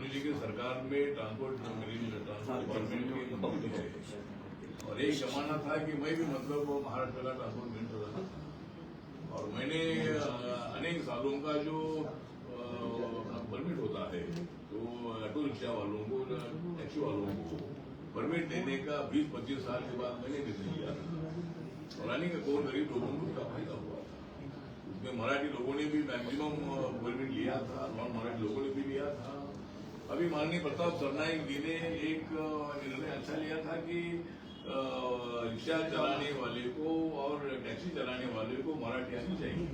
मोदी जी की सरकार में ट्रांसपोर्ट डिपार्टमेंट की मंत्री है, और एक जमाना था कि मैं भी मतलब महाराष्ट्र का ट्रांसपोर्ट मिनिस्टर था, और मैंने अनेक सालों का जो परमिट होता है तो ऑटो रिक्शा वालों को, टैक्सी वालों को परमिट देने का 20-25 साल के बाद मैंने निर्णय लिया था, और यानी कि कौन गरीब लोगों को उसका फायदा हुआ था। उसमें मराठी लोगों ने भी मैक्सिमम परमिट लिया था, नॉन मराठी लोगों ने भी लिया था। अभी माननीय प्रताप सरनाईक जी ने एक निर्णय अच्छा लिया था कि रिक्शा चलाने वाले को और टैक्सी चलाने वाले को मराठी आनी चाहिए,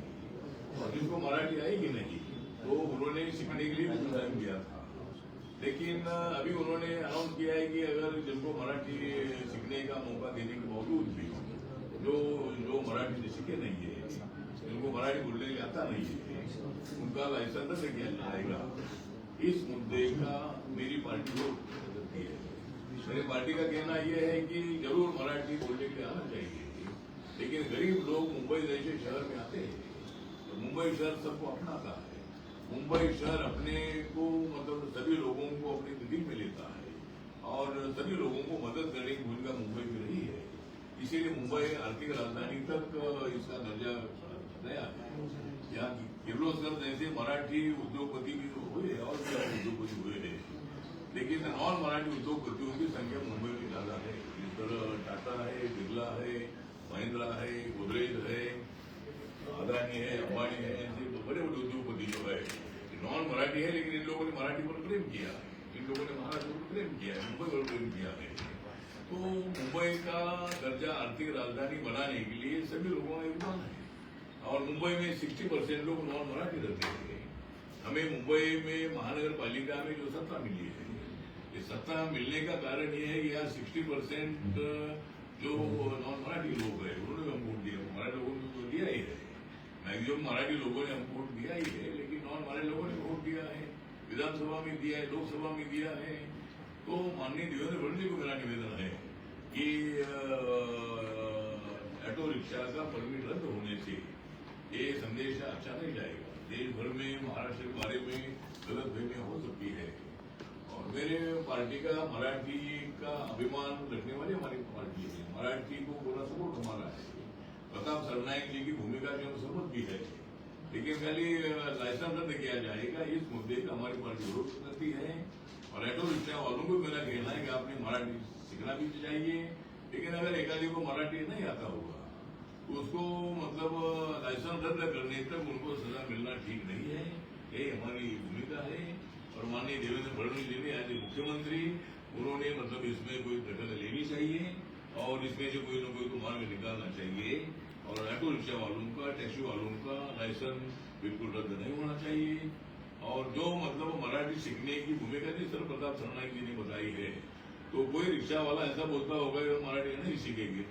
और जिसको मराठी आएगी नहीं तो उन्होंने सीखने के लिए कुछ टाइम दिया था। लेकिन अभी उन्होंने अनाउंस किया है कि अगर जिनको मराठी सीखने का मौका देने के बावजूद भी जो मराठी सीखे नहीं है, जिनको मराठी बोलने के आता नहीं है, उनका लाइसेंस रद्द किया जाएगा। इस मुद्दे का मेरी पार्टी को करती है। मेरी पार्टी का कहना यह है कि जरूर मराठी बोलने के लिए आना चाहिए, लेकिन गरीब लोग मुंबई जैसे शहर में आते हैं तो मुंबई शहर सबको अपनाता है। मुंबई शहर अपने को मतलब सभी लोगों को अपने दिल में लेता है, और सभी लोगों को मदद करने की भूमिका मुंबई में रही है। इसीलिए मुंबई आर्थिक राजधानी तक इसका दर्जा गया है। यहाँ किर्लोस्कर जैसे मराठी उद्योगपति भी हुए और भी उद्योगपति हुए हैं, लेकिन नॉन मराठी उद्योगपतियों की संख्या मुंबई में ज्यादा है। जिस तरह टाटा है, बिरला है, महिंद्रा है, गोदरेज है, अदानी है, अंबानी है, ऐसे बड़े बड़े उद्योगपति जो है नॉन मराठी है, लेकिन इन लोगों ने मराठी पर प्रेम किया, इन लोगों ने महाराष्ट्र पर प्रेम किया, मुंबई पर प्रेम किया है। तो मुंबई का दर्जा आर्थिक राजधानी बनाने के लिए सभी लोगों का योगदान है, और मुंबई में 60% लोग नॉन मराठी रहते हैं। हमें मुंबई में महानगर पालिका में जो सत्ता मिली है, ये सत्ता मिलने का कारण ये है कि यहाँ 60% जो नॉन मराठी लोग हैं उन्होंने हम वोट दिया, मराठी लोगों ने तो दिया ही है। मैक्सिमम मराठी लोगों ने हम वोट दिया ही है, लेकिन नॉन मराठी लोगों ने वोट दिया है, विधानसभा में दिया है, लोकसभा में दिया है। तो माननीय देवेंद्र फडणवीस को मेरा निवेदन है कि ऑटो रिक्शा का परमिट रद्द होने से ये संदेश अच्छा नहीं जाएगा। देश भर में महाराष्ट्र के बारे में गलतफहमियां हो सकती है, और मेरे पार्टी का मराठी का अभिमान रखने वाली हमारी पार्टी है, मराठी को पूरा सपोर्ट हमारा है। प्रताप सरनाईक जी की भूमिका जो सहमत भी है, लेकिन खाली लाइसेंस रद्द किया जाएगा इस मुद्दे का हमारी पार्टी विरोध करती है। और ऑटो रिक्शा वालों को मेरा कहना है कि आपने मराठी सीखना भी चाहिए, लेकिन अगर एकाधी को मराठी नहीं आता होगा तो उसको मतलब लाइसेंस रद्द करने तक उनको सजा मिलना ठीक नहीं है। यही हमारी भूमिका है, और माननीय देवेंद्र फडणवीस जी ने आज मुख्यमंत्री उन्होंने मतलब इसमें कोई दखल लेनी चाहिए, और इसमें से कोई न कोई को मार्ग निकालना चाहिए, और ऑटो रिक्शा वालों का, टैक्सी वालों का लाइसेंस बिल्कुल रद्द नहीं होना चाहिए। और जो मतलब मराठी सीखने की भूमिका जिस तरह प्रताप सरनाईक जी ने बताई है, तो कोई रिक्शा वाला ऐसा बोलता होगा कि मराठी नहीं सीखेगी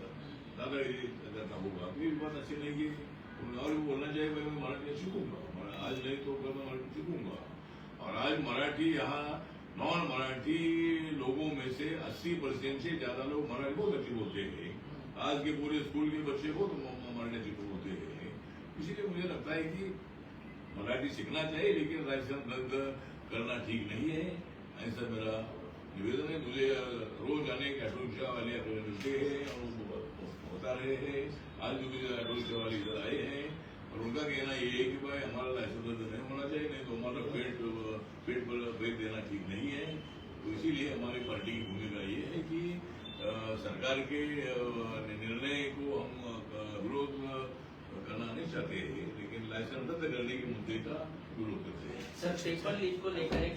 दादागिरी करता होगा, ये बात अच्छी नहीं है। और भी बोलना चाहिए भाई मैं मराठी सीखूंगा, आज नहीं तो कल मैं मराठी सीखूंगा। और आज मराठी यहाँ नॉन मराठी लोगों में से 80% से ज्यादा लोग मराठी बहुत अच्छी बोलते हैं। आज के पूरे स्कूल के बच्चे बहुत मराठी अच्छी बोलते हैं। इसीलिए मुझे लगता है कि मराठी सीखना चाहिए, लेकिन लाइसेंस रद्द करना ठीक नहीं है, ऐसा मेरा निवेदन है। मुझे रोज आने के ऑटो रिक्शा वाले मिलते हैं और बता रहे हैं, आज भी मुझे ऑटो रिक्शा वाले इधर आए हैं, और उनका कहना ये है कि भाई हमारा लाइसेंस रद्द नहीं होना चाहिए, नहीं तो हमारा पेट पर ब्रेक देना ठीक नहीं है। तो इसीलिए हमारी पार्टी की भूमिका ये है कि सरकार के निर्णय को हम विरोध करना नहीं चाहते हैं, लेकिन लाइसेंस रद्द करने के मुद्दे का विरोध करते हैं। सर, पेपर लीक को लेकर एक